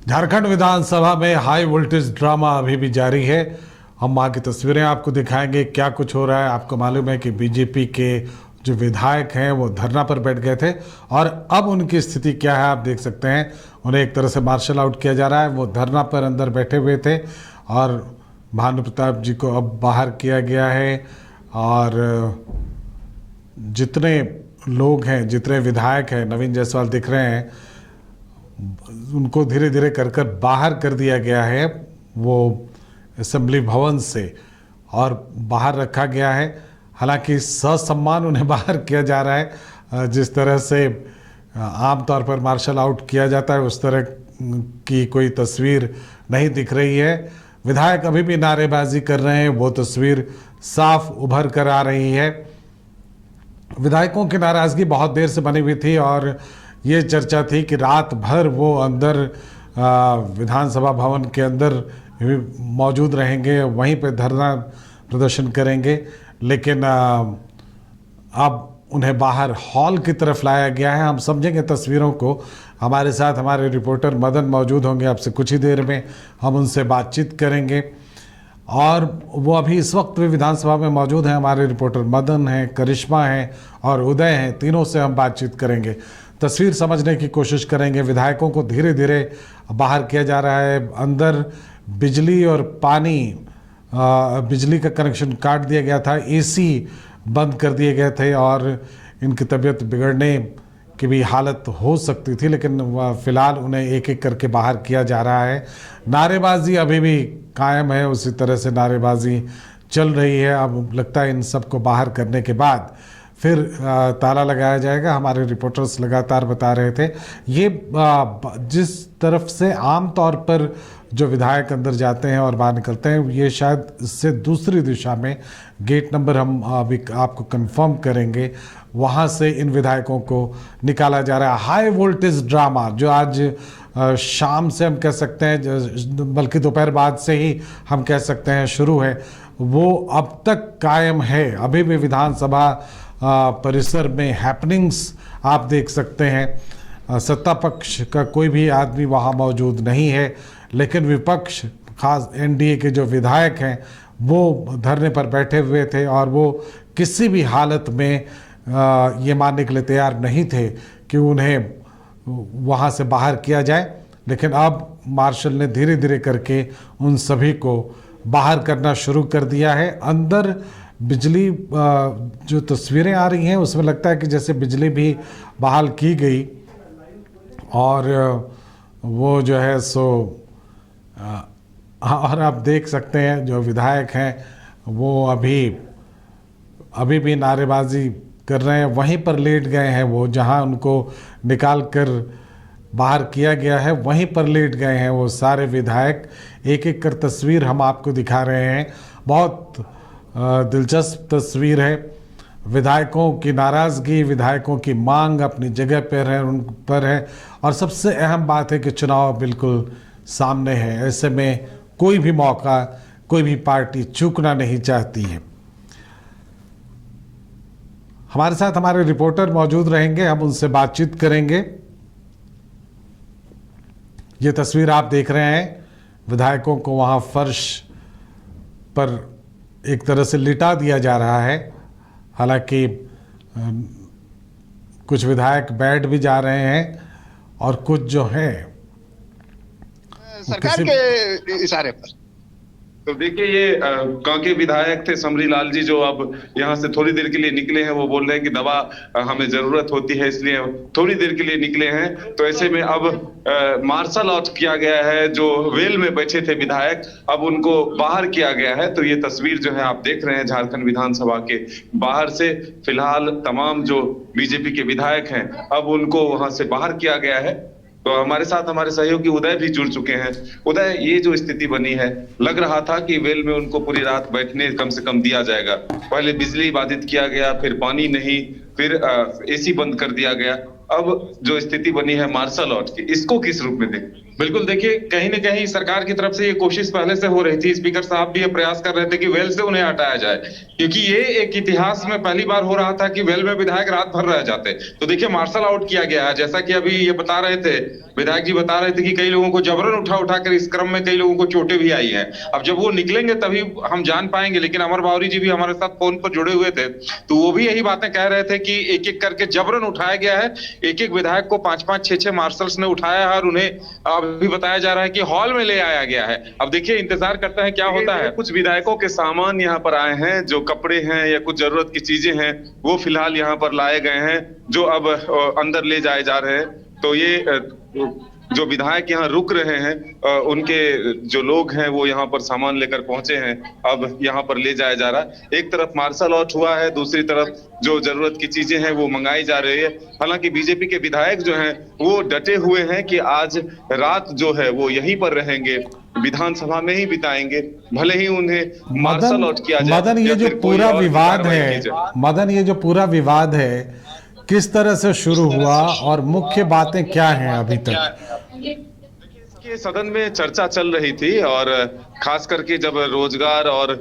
झारखंड विधानसभा में high voltage drama अभी भी जारी है। हम वहाँ की तस्वीरें आपको दिखाएंगे, क्या कुछ हो रहा है। आपको मालूम है कि बीजेपी के जो विधायक हैं वो धरना पर बैठ गए थे और अब उनकी स्थिति क्या है आप देख सकते हैं। उन्हें एक तरह से मार्शल आउट किया जा रहा है। वो धरना पर अंदर बैठे हुए थे और भानु प्रताप जी को अब बाहर किया गया है। और जितने लोग हैं, जितने विधायक हैं, नवीन जायसवाल दिख रहे हैं, उनको धीरे धीरे कर कर बाहर कर दिया गया है वो असेंबली भवन से और बाहर रखा गया है। हालांकि ससम्मान उन्हें बाहर किया जा रहा है। जिस तरह से आमतौर पर मार्शल आउट किया जाता है उस तरह की कोई तस्वीर नहीं दिख रही है। विधायक अभी भी नारेबाजी कर रहे हैं, वो तस्वीर साफ उभर कर आ रही है। विधायकों की नाराज़गी बहुत देर से बनी हुई थी और ये चर्चा थी कि रात भर वो अंदर विधानसभा भवन के अंदर मौजूद रहेंगे, वहीं पे धरना प्रदर्शन करेंगे। लेकिन अब उन्हें बाहर हॉल की तरफ लाया गया है। हम समझेंगे तस्वीरों को। हमारे साथ हमारे रिपोर्टर मदन मौजूद होंगे, आपसे कुछ ही देर में हम उनसे बातचीत करेंगे। और वो अभी इस वक्त भी विधानसभा में मौजूद हैं। हमारे रिपोर्टर मदन हैं, करिश्मा हैं और उदय हैं। तीनों से हम बातचीत करेंगे, तस्वीर समझने की कोशिश करेंगे। विधायकों को धीरे धीरे बाहर किया जा रहा है। अंदर बिजली और पानी, बिजली का कनेक्शन काट दिया गया था, एसी बंद कर दिए गए थे और इनकी तबीयत बिगड़ने की भी हालत हो सकती थी। लेकिन फिलहाल उन्हें एक एक करके बाहर किया जा रहा है। नारेबाजी अभी भी कायम है, उसी तरह से नारेबाजी चल रही है। अब लगता है इन सबको बाहर करने के बाद फिर ताला लगाया जाएगा। हमारे रिपोर्टर्स लगातार बता रहे थे ये जिस तरफ से आम तौर पर जो विधायक अंदर जाते हैं और बाहर निकलते हैं, ये शायद इससे दूसरी दिशा में गेट नंबर हम अभी आपको कंफर्म करेंगे, वहाँ से इन विधायकों को निकाला जा रहा है। हाई वोल्टेज ड्रामा जो आज शाम से हम कह सकते हैं, बल्कि दोपहर बाद से ही हम कह सकते हैं शुरू है, वो अब तक कायम है। अभी भी विधानसभा परिसर में हैपनिंग्स आप देख सकते हैं। सत्ता पक्ष का कोई भी आदमी वहाँ मौजूद नहीं है, लेकिन विपक्ष, खास एनडीए के जो विधायक हैं, वो धरने पर बैठे हुए थे और वो किसी भी हालत में ये मानने के लिए तैयार नहीं थे कि उन्हें वहाँ से बाहर किया जाए। लेकिन अब मार्शल ने धीरे धीरे करके उन सभी को बाहर करना शुरू कर दिया है। अंदर बिजली, जो तस्वीरें आ रही हैं उसमें लगता है कि जैसे बिजली भी बहाल की गई और वो जो है सो और आप देख सकते हैं जो विधायक हैं वो अभी भी नारेबाजी कर रहे हैं। वहीं पर लेट गए हैं वो, जहां उनको निकाल कर बाहर किया गया है वहीं पर लेट गए हैं वो सारे विधायक। एक एक कर तस्वीर हम आपको दिखा रहे हैं। बहुत दिलचस्प तस्वीर है। विधायकों की नाराज़गी, विधायकों की मांग अपनी जगह पर है, उन पर है। और सबसे अहम बात है कि चुनाव बिल्कुल सामने है। ऐसे में कोई भी मौका, कोई भी पार्टी चूकना नहीं चाहती है। हमारे साथ हमारे रिपोर्टर मौजूद रहेंगे, हम उनसे बातचीत करेंगे। ये तस्वीर आप देख रहे हैं, विधायकों को वहां फर्श पर एक तरह से लिटा दिया जा रहा है। हालांकि कुछ विधायक बैठ भी जा रहे हैं और कुछ जो है सरकार के इशारे पर। तो देखिए, ये कांके विधायक थे समरी लाल जी, जो अब यहाँ से थोड़ी देर के लिए निकले हैं। वो बोल रहे हैं कि दवा हमें जरूरत होती है, इसलिए थोड़ी देर के लिए निकले हैं। तो ऐसे में अब मार्शल आउट किया गया है। जो वेल में बैठे थे विधायक, अब उनको बाहर किया गया है। तो ये तस्वीर जो है आप देख रहे हैं झारखंड विधानसभा के बाहर से। फिलहाल तमाम जो बीजेपी के विधायक हैं, अब उनको वहां से बाहर किया गया है। तो हमारे साथ हमारे सहयोगी उदय भी जुड़ चुके हैं। उदय, ये जो स्थिति बनी है, लग रहा था कि वेल में उनको पूरी रात बैठने कम से कम दिया जाएगा। पहले बिजली बाधित किया गया, फिर पानी नहीं, फिर एसी बंद कर दिया गया। अब जो स्थिति बनी है मार्शल लॉ की, इसको किस रूप में देखें? बिल्कुल देखिए, कहीं न कहीं सरकार की तरफ से ये कोशिश पहले से हो रही थी। स्पीकर साहब भी ये प्रयास कर रहे थे कि वेल से उन्हें हटाया जाए, क्योंकि ये एक इतिहास में पहली बार हो रहा था कि वेल में विधायक रात भर रह जाते। तो देखिए मार्शल आउट किया गया है, जैसा कि अभी ये बता रहे थे, विधायक जी बता रहे थे कि कई लोगों को जबरन उठा कर इस क्रम में कई लोगों को चोटें भी आई हैं। अब जब वो निकलेंगे तभी हम जान पाएंगे, लेकिन अमर बावरी जी भी हमारे साथ फोन पर जुड़े हुए थे, तो वो भी यही बातें कह रहे थे कि एक एक करके जबरन उठाया गया है। एक एक विधायक को 5-5, 6-6 मार्शल्स ने उठाया है और उन्हें अभी बताया जा रहा है कि हॉल में ले आया गया है। अब देखिए इंतजार करते हैं क्या होता है। कुछ विधायकों के सामान यहाँ पर आए हैं, जो कपड़े हैं या कुछ जरूरत की चीजें हैं, वो फिलहाल यहाँ पर लाए गए हैं, जो अब अंदर ले जाए जा रहे हैं। तो ये जो विधायक यहाँ रुक रहे हैं, उनके जो लोग हैं वो यहाँ पर सामान लेकर पहुंचे हैं, अब यहाँ पर ले जाया जा रहा है। एक तरफ मार्शल आउट हुआ है, दूसरी तरफ जो जरूरत की चीजें हैं वो मंगाई जा रही है। हालांकि बीजेपी के विधायक जो हैं वो डटे हुए हैं कि आज रात जो है वो यहीं पर रहेंगे, विधानसभा में ही बिताएंगे, भले ही उन्हें मार्शल आउट किया जाए। मदन, ये जो पूरा विवाद है, मदन, ये जो पूरा विवाद है किस तरह से शुरू हुआ और मुख्य बातें क्या हैं अभी तक? कि सदन में चर्चा चल रही थी और खास करके जब रोजगार और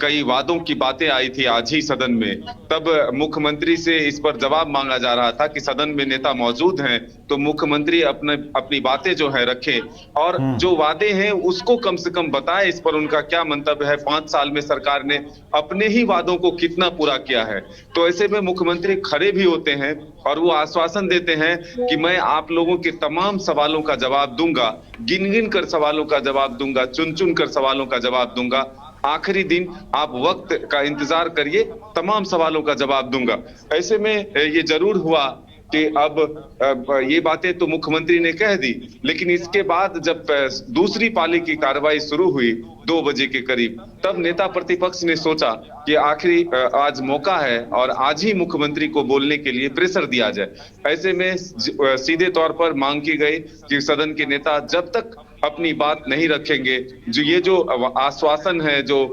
कई वादों की बातें आई थी आज ही सदन में, तब मुख्यमंत्री से इस पर जवाब मांगा जा रहा था कि सदन में नेता मौजूद हैं तो मुख्यमंत्री अपनी बातें जो है रखें और जो वादे हैं उसको कम से कम बताएं, इस पर उनका क्या मंतव्य है। 5 साल में सरकार ने अपने ही वादों को कितना पूरा किया है। तो ऐसे में मुख्यमंत्री खड़े भी होते हैं और वो आश्वासन देते हैं कि मैं आप लोगों के तमाम सवालों का जवाब दूंगा, गिन गिन कर सवालों का जवाब दूंगा, चुन चुन कर सवालों का जवाब दूंगा। आखिरी दिन आप वक्त का इंतजार करिए, तमाम सवालों का जवाब दूंगा। ऐसे में ये जरूर हुआ कि अब ये बातें तो मुख्यमंत्री ने कह दी, लेकिन इसके बाद जब दूसरी पाली की कार्रवाई शुरू हुई 2 बजे के करीब, तब नेता प्रतिपक्ष ने सोचा कि आखिरी आज मौका है और आज ही मुख्यमंत्री को बोलने के लिए प्रेशर दिया जाए। ऐसे में सीधे तौर पर मांग की गई कि सदन के नेता जब तक अपनी बात नहीं रखेंगे, जो आश्वासन है, जो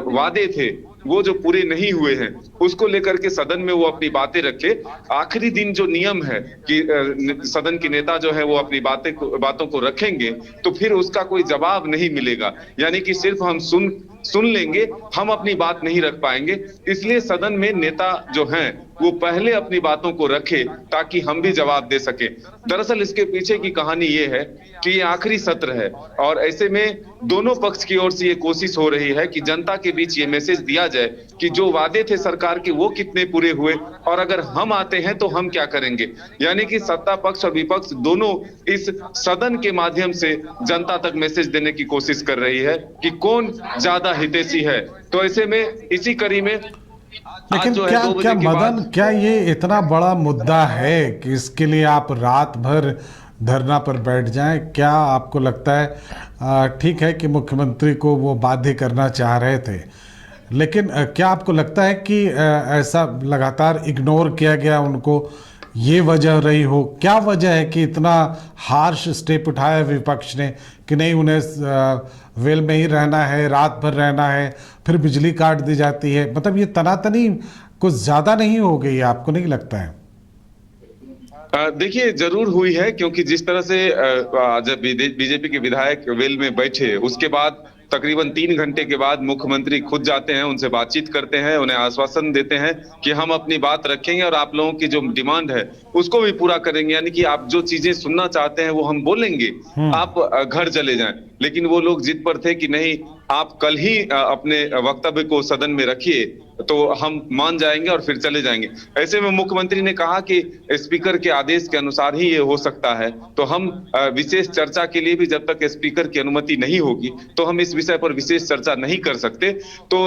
वादे थे वो जो पूरे नहीं हुए हैं, उसको लेकर के सदन में वो अपनी बातें रखे। आखिरी दिन जो नियम है कि सदन के नेता जो है वो अपनी बातों को रखेंगे, तो फिर उसका कोई जवाब नहीं मिलेगा, यानी कि सिर्फ हम सुन लेंगे, हम अपनी बात नहीं रख पाएंगे। इसलिए सदन में नेता जो हैं वो पहले अपनी बातों को रखे ताकि हम भी जवाब दे सके। दरअसल इसके पीछे की कहानी ये है कि ये आखिरी सत्र है और ऐसे में दोनों पक्ष की ओर से ये कोशिश हो रही है कि जनता के बीच ये मैसेज दिया जाए कि जो वादे थे सरकार के वो कितने पूरे हुए और अगर हम आते हैं तो हम क्या करेंगे। यानी कि सत्ता पक्ष और विपक्ष दोनों इस सदन के माध्यम से जनता तक मैसेज देने की कोशिश कर रही है कि कौन ज्यादा हितैषी है। तो ऐसे में इसी कड़ी में लेकिन क्या मदन, क्या ये इतना बड़ा मुद्दा है कि इसके लिए आप रात भर धरना पर बैठ जाएं? क्या आपको लगता है ठीक है कि मुख्यमंत्री को वो बाध्य करना चाह रहे थे, लेकिन क्या आपको लगता है कि ऐसा लगातार इग्नोर किया गया उनको, ये वजह रही हो? क्या वजह है कि इतना हार्श स्टेप उठाया विपक्ष ने कि नहीं, उन्हें वेल में ही रहना है, रात भर रहना है, फिर बिजली काट दी जाती है? मतलब ये तनातनी कुछ ज्यादा नहीं हो गई, आपको नहीं लगता है? देखिए जरूर हुई है, क्योंकि जिस तरह से जब बीजेपी के विधायक वेल में बैठे उसके बाद तकरीबन 3 घंटे के बाद मुख्यमंत्री खुद जाते हैं, उनसे बातचीत करते हैं, उन्हें आश्वासन देते हैं कि हम अपनी बात रखेंगे और आप लोगों की जो डिमांड है उसको भी पूरा करेंगे, यानी कि आप जो चीजें सुनना चाहते हैं वो हम बोलेंगे, आप घर चले जाएं। लेकिन वो लोग जिद पर थे कि नहीं, आप कल ही अपने वक्तव्य को सदन में रखिए तो हम मान जाएंगे और फिर चले जाएंगे। ऐसे में मुख्यमंत्री ने कहा कि स्पीकर के आदेश के अनुसार ही ये हो सकता है, तो हम विशेष चर्चा के लिए भी जब तक स्पीकर की अनुमति नहीं होगी तो हम इस विषय पर विशेष चर्चा नहीं कर सकते। तो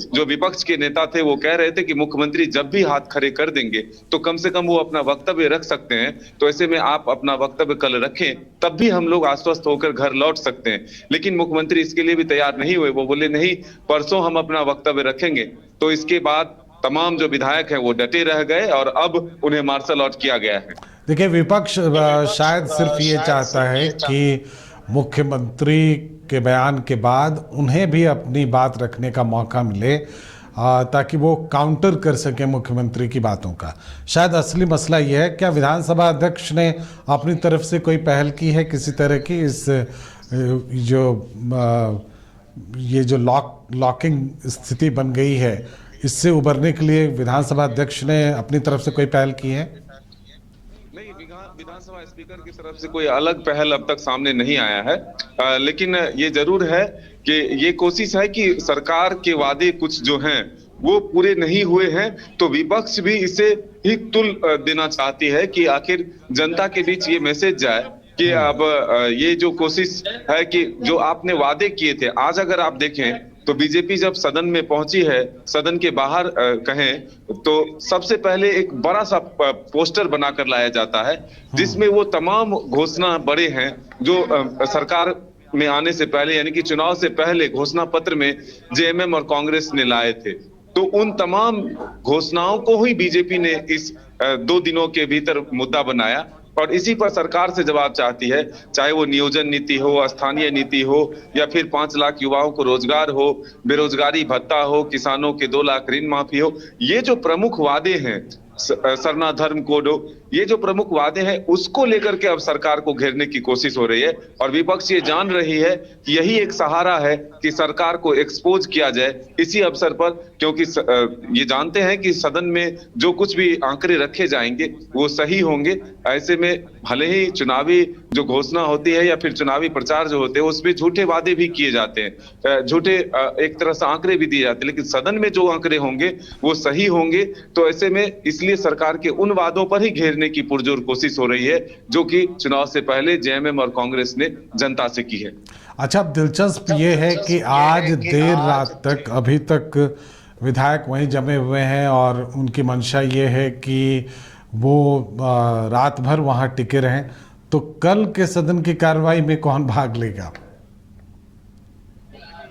जो विपक्ष के नेता थे वो कह रहे थे कि मुख्यमंत्री जब भी हाथ खड़े कर देंगे तो कम से कम वो अपना वक्तव्य रख सकते हैं, तो ऐसे में आप अपना वक्तव्य कल रखें, तब भी हम लोग आश्वस्त होकर घर लौट सकते हैं। लेकिन मुख्यमंत्री इसके लिए भी तैयार नहीं हुए, वो बोले नहीं, परसों हम अपना वक्तव्य रखेंगे। तो इसके बाद तमाम जो विधायक हैं वो डटे रह गए और अब उन्हें मार्शल आउट किया गया है। देखिए, विपक्ष शायद सिर्फ ये चाहता है कि मुख्यमंत्री के बयान के बाद उन्हें भी अपनी बात रखने का मौका मिले ताकि वो काउंटर कर सके मुख्यमंत्री की बातों का। शायद असली मसला ये है, क्या विधानसभा अध्यक्ष ने अपनी तरफ से कोई पहल की है किसी तरह की इस जो लॉकिंग स्थिति बन गई है, इससे उबरने के लिए विधानसभा अध्यक्ष ने अपनी तरफ से कोई पहल की है? नहीं, विधानसभा स्पीकर की तरफ से कोई अलग पहल अब तक सामने नहीं आया है, लेकिन ये जरूर है कि ये कोशिश है कि सरकार के वादे कुछ जो हैं वो पूरे नहीं हुए हैं, तो विपक्ष भी इसे ही तुल देना चाहती है कि आखिर जनता के बीच ये मैसेज जाए कि अब ये जो कोशिश है कि जो आपने वादे किए थे, आज अगर आप देखें तो बीजेपी जब सदन में पहुंची है, सदन के बाहर कहें तो सबसे पहले एक बड़ा सा पोस्टर बनाकर लाया जाता है जिसमें वो तमाम घोषणा बड़े हैं जो सरकार में आने से पहले यानी कि चुनाव से पहले घोषणा पत्र में जेएमएम और कांग्रेस ने लाए थे। तो उन तमाम घोषणाओं को ही बीजेपी ने इस 2 दिनों के भीतर मुद्दा बनाया और इसी पर सरकार से जवाब चाहती है, चाहे वो नियोजन नीति हो, स्थानीय नीति हो या फिर 5 लाख युवाओं को रोजगार हो, बेरोजगारी भत्ता हो, किसानों के 2 लाख ऋण माफी हो। ये जो प्रमुख वादे हैं, सरना धर्म कोड हो, ये जो प्रमुख वादे हैं उसको लेकर के अब सरकार को घेरने की कोशिश हो रही है और विपक्ष ये जान रही है कि यही एक सहारा है कि सरकार को एक्सपोज किया जाए इसी अवसर पर, क्योंकि ये जानते हैं कि सदन में जो कुछ भी आंकड़े रखे जाएंगे वो सही होंगे। ऐसे में भले ही चुनावी जो घोषणा होती है या फिर चुनावी प्रचार जो होते हैं उसमें झूठे वादे भी किए जाते हैं, झूठे एक तरह से आंकड़े भी दिए जाते हैं, लेकिन सदन में जो आंकड़े होंगे वो सही होंगे। तो ऐसे में इसलिए सरकार के उन वादों पर ही घेरने की पुरजोर कोशिश हो रही है जो कि चुनाव से पहले जेएमएम और कांग्रेस ने जनता से की है। अच्छा, अब दिलचस्प ये है कि आज देर रात तक अभी तक विधायक वहीं जमे हुए हैं और उनकी मंशा ये है कि वो रात भर वहां टिके रहें। तो कल के सदन की कार्रवाई में कौन भाग लेगा?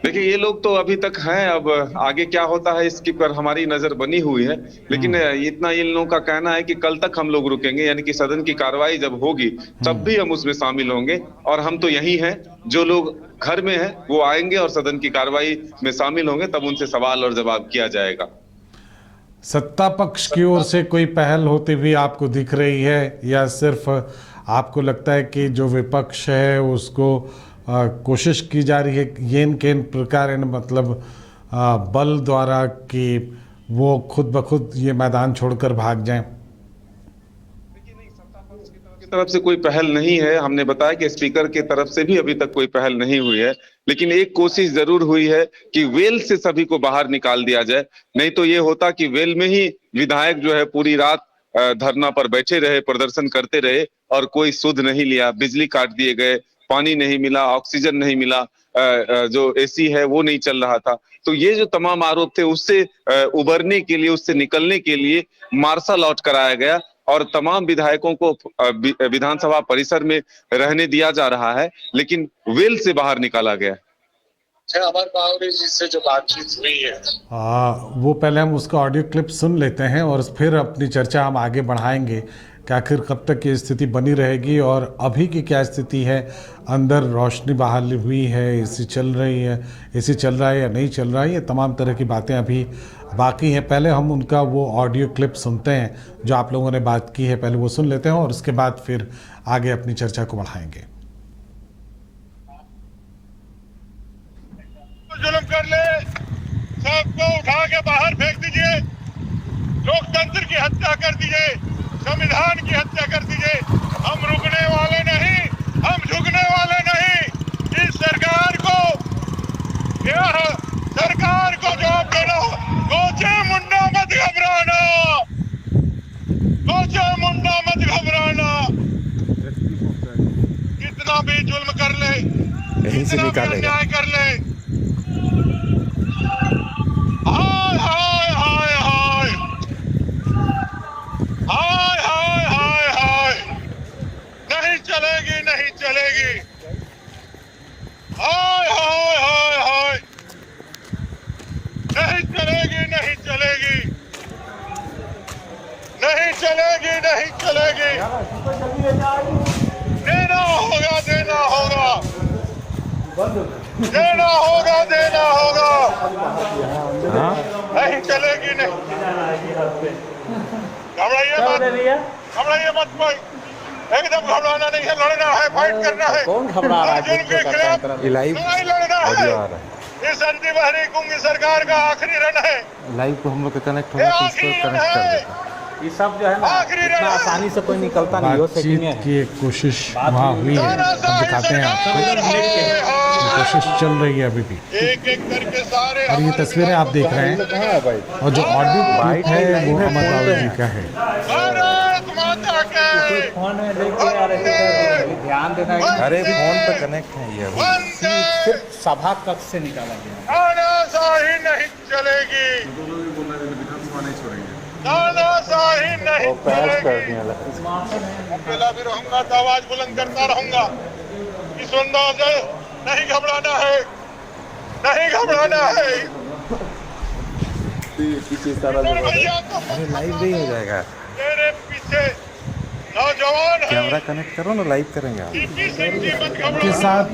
देखिए, ये लोग तो अभी तक हैं, अब आगे क्या होता है इसकी पर हमारी नजर बनी हुई है, लेकिन इतना इन लोगों का कहना है कि कल तक हम लोग रुकेंगे, यानी कि सदन की कार्रवाई जब होगी तब भी हम उसमें शामिल होंगे और हम तो यही हैं, जो लोग घर में हैं वो आएंगे और सदन की कार्रवाई में शामिल होंगे, तब उनसे सवाल और जवाब किया जाएगा। सत्ता पक्ष की ओर से कोई पहल होती हुई आपको दिख रही है या सिर्फ आपको लगता है कि जो विपक्ष है उसको कोशिश की जा रही है येन केन प्रकार मतलब बल द्वारा कि वो खुद ब खुद ये मैदान छोड़कर भाग जाएं? की तरफ से कोई पहल नहीं है। हमने बताया कि स्पीकर की तरफ से भी अभी तक कोई पहल नहीं हुई है, लेकिन एक कोशिश जरूर हुई है कि वेल से सभी को बाहर निकाल दिया जाए। नहीं तो ये होता कि वेल में ही विधायक जो है पूरी रात धरना पर बैठे रहे, प्रदर्शन करते रहे और कोई सुध नहीं लिया, बिजली काट दिए गए, पानी नहीं मिला, ऑक्सीजन नहीं मिला, जो एसी है वो नहीं चल रहा था। तो ये जो तमाम आरोप थे उससे उबरने के लिए, उससे निकलने के लिए मार्शल आउट कराया गया और तमाम विधायकों को विधानसभा परिसर में रहने दिया जा रहा है, लेकिन वेल से बाहर निकाला गया। अमर बावरी जी से जो बातचीत हुई है वो पहले हम उसका ऑडियो क्लिप सुन लेते हैं और फिर अपनी चर्चा हम आगे बढ़ाएंगे कि आखिर कब तक ये स्थिति बनी रहेगी और अभी की क्या स्थिति है। अंदर रोशनी बहाल हुई है, एसी चल रही है, एसी चल रहा है या नहीं चल रहा है, ये तमाम तरह की बातें अभी बाकी हैं। पहले हम उनका वो ऑडियो क्लिप सुनते हैं जो आप लोगों ने बात की है, पहले वो सुन लेते हैं और उसके बाद फिर आगे अपनी चर्चा को बढ़ाएंगे। जुल्म कर ले, सबको उठा के बाहर फेंक दीजिए, लोकतंत्र की हत्या कर दीजिए, संविधान की हत्या कर दीजिए। हम रुकने वाले नहीं, हम झुकने वाले नहीं। इस सरकार को जवाब देना। गोचे मुंडा मत घबराना, गोचे मुंडा मत घबराना। कितना भी जुल्म कर ले, कितना भी अन्याय कर ले, हाय हाय हाय हाय हाय हाय हाय हाय, नहीं चलेगी, नहीं चलेगी। हाय हाय हाय हाय, नहीं चलेगी, नहीं चलेगी, नहीं चलेगी, नहीं चलेगी। देना होगा, देना होगा, देना होगा, देना होगा, नहीं चलेगी नहीं। घबराइए मत कोई, एकदम घबराना नहीं है, लड़ना है, फाइट करना है। कौन घबरा रहा है? अर्जुन के खिलाफ लड़ाई लड़ना है। इस अंतिम हरी कुंभ सरकार का आखिरी रन है, लाइव को हम लोग कनेक्ट ये आखिरी रन है, ये सब जो है ना आखिरी रन इतना है। आसानी से कोई निकलता नहीं हो बातचीत सकेंगे। की एक कोशिश वहाँ हुई है, हम दिखाते हैं आपको। कोशिश चल रही है अभी भी, एक एक करके सारे और ये तस्वीरें आप देख रहे हैं, और जो ऑडियो क्लिप है वो अमर रावत जी का है। भारत माता के फोन में लेके आ रहे थे, ध्यान देना है। अरे फोन पे कनेक्ट है ये वंदे सिर्फ सभा कक्ष से निकाला गया। तानाशाही नहीं चलेगी, तानाशाही नहीं चलेगी। अकेला भी रहूंगा तो आवाज बुलंद करता रहूंगा। इस अंदाज से नहीं घबराना है, नहीं घबराना है। भैया तो अरे लाइव नहीं हो जाएगा, तेरे पीछे नौजवान है, कैमरा कनेक्ट करो ना, लाइव करेंगे आप। पीपी सिंह जी मत के घबराना। साथ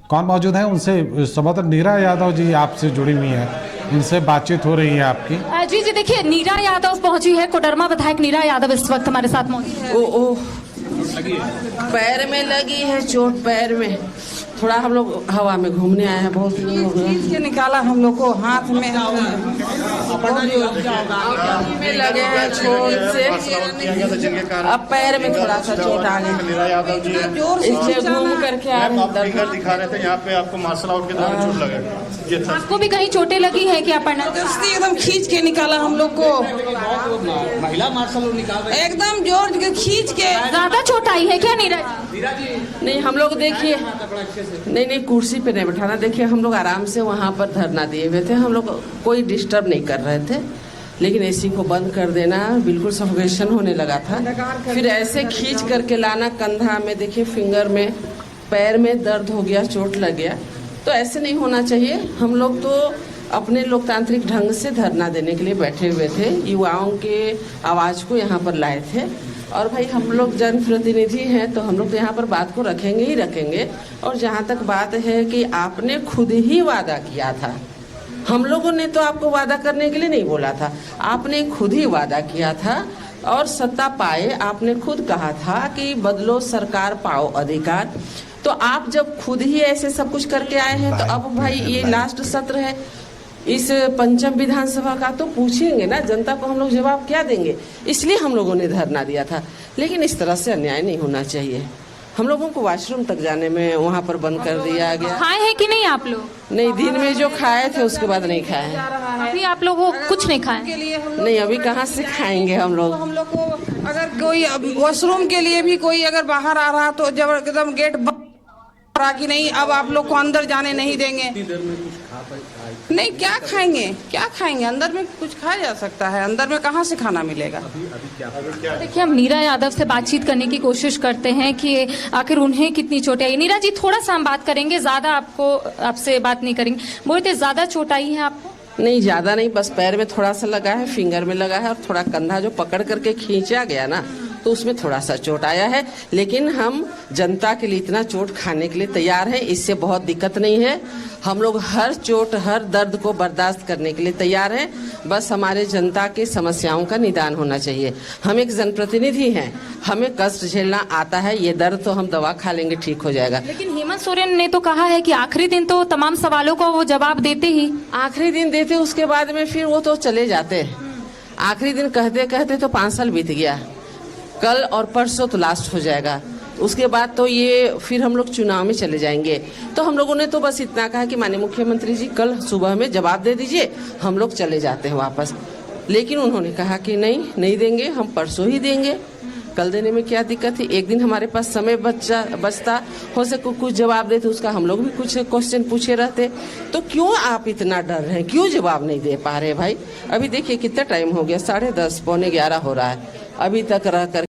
कौन मौजूद है उनसे, संभवतः नीरा यादव जी आपसे जुड़ी हुई हैं, उनसे बातचीत हो रही है आपकी। जी जी, देखिए नीरा यादव पहुंची है, कोडरमा विधायक नीरा यादव इस वक्त हमारे साथ मौजूद है। ओ पैर में लगी है चोट, पैर में थोड़ा हम लोग हवा में घूमने आए हैं, बहुत दिन हो गए। खींच के निकाला हम लोग को, हाथ में में लगे हैं चोट से, अब पैर में थोड़ा सा चोट आ गई, जोर से इसलिए घूम करके आ रहे हैं। दिखा रहे थे यहाँ पे, आपको मार्शल आउट के दौरान चोट लगा ये था। आपको भी कहीं चोटें लगी है क्या पढ़ना? जबरदस्ती एकदम खींच के निकाला हम लोग को, महिला मार्शल निकाल रहे एकदम जोर के खींच के। ज्यादा चोट आई है क्या नीरा जी? नहीं हम लोग देखिए, नहीं कुर्सी पे नहीं बैठाना, देखिए हम लोग आराम से वहाँ पर धरना दिए हुए थे, हम लोग कोई डिस्टर्ब नहीं कर रहे थे, लेकिन एसी को बंद कर देना, बिल्कुल सफोकेशन होने लगा था, फिर ऐसे खींच करके लाना कंधा में, देखिए फिंगर में, पैर में दर्द हो गया, चोट लग गया, तो ऐसे नहीं होना चाहिए। हम लोग तो अपने लोकतांत्रिक ढंग से धरना देने के लिए बैठे हुए थे, युवाओं के आवाज़ को यहाँ पर लाए थे, और भाई हम लोग जनप्रतिनिधि हैं तो हम लोग तो यहाँ पर बात को रखेंगे ही रखेंगे। और जहाँ तक बात है कि आपने खुद ही वादा किया था, हम लोगों ने तो आपको वादा करने के लिए नहीं बोला था, आपने खुद ही वादा किया था, और सत्ता पाए आपने खुद कहा था कि बदलो सरकार पाओ अधिकार। तो आप जब खुद ही ऐसे सब कुछ करके आए हैं, तो अब भाई ये लास्ट सत्र है इस पंचम विधानसभा का, तो पूछेंगे ना जनता को हम लोग जवाब क्या देंगे, इसलिए हम लोगों ने धरना दिया था। लेकिन इस तरह से अन्याय नहीं होना चाहिए। हम लोगों को वॉशरूम तक जाने में वहाँ पर बंद कर दिया गया। खाए हैं कि नहीं आप लोग? नहीं, दिन में जो खाए थे उसके बाद नहीं खाए हैं। अभी आप लोग वो कुछ नहीं खाए? के लिए हम नहीं, अभी कहाँ से खाएंगे हम लोग। को अगर कोई वॉशरूम के लिए भी कोई अगर बाहर आ रहा तो जब एकदम गेट बंद कि नहीं, अब आप लोग को अंदर जाने नहीं देंगे। नहीं, क्या खाएंगे, क्या खाएंगे? अंदर में कुछ खाया जा सकता है, अंदर में कहाँ से खाना मिलेगा? देखिए, हम नीरा यादव से बातचीत करने की कोशिश करते हैं कि आखिर उन्हें कितनी चोटें आई। नीरा जी, थोड़ा सा हम बात करेंगे, ज्यादा आपसे बात नहीं करेंगे। बोलते ज्यादा चोट आई है आपको? नहीं, ज्यादा नहीं, बस पैर में थोड़ा सा लगा है, फिंगर में लगा है, और थोड़ा कंधा जो पकड़ करके खींचा गया ना, तो उसमें थोड़ा सा चोट आया है। लेकिन हम जनता के लिए इतना चोट खाने के लिए तैयार हैं, इससे बहुत दिक्कत नहीं है। हम लोग हर चोट, हर दर्द को बर्दाश्त करने के लिए तैयार हैं। बस हमारे जनता की समस्याओं का निदान होना चाहिए। हम एक जनप्रतिनिधि हैं, हमें कष्ट झेलना आता है, ये दर्द तो हम दवा खा लेंगे, ठीक हो जाएगा। लेकिन हेमंत सोरेन ने तो कहा है कि आखिरी दिन तो तमाम सवालों का वो जवाब देते ही, आखिरी दिन देते, उसके बाद में फिर वो तो चले जाते। आखिरी दिन कहते कहते तो 5 साल बीत गया, कल और परसों तो लास्ट हो जाएगा, उसके बाद तो ये फिर हम लोग चुनाव में चले जाएंगे। तो हम लोगों ने तो बस इतना कहा कि माननीय मुख्यमंत्री जी कल सुबह में जवाब दे दीजिए, हम लोग चले जाते हैं वापस। लेकिन उन्होंने कहा कि नहीं देंगे, हम परसों ही देंगे। कल देने में क्या दिक्कत है? एक दिन हमारे पास समय बचता, हो सके कुछ जवाब देते, उसका हम लोग भी कुछ क्वेश्चन पूछे रहते। तो क्यों आप इतना डर रहे हैं, क्यों जवाब नहीं दे पा रहे भाई? अभी देखिए कितना टाइम हो गया, 10:30 पौने 11 हो रहा है, अभी तक रह कर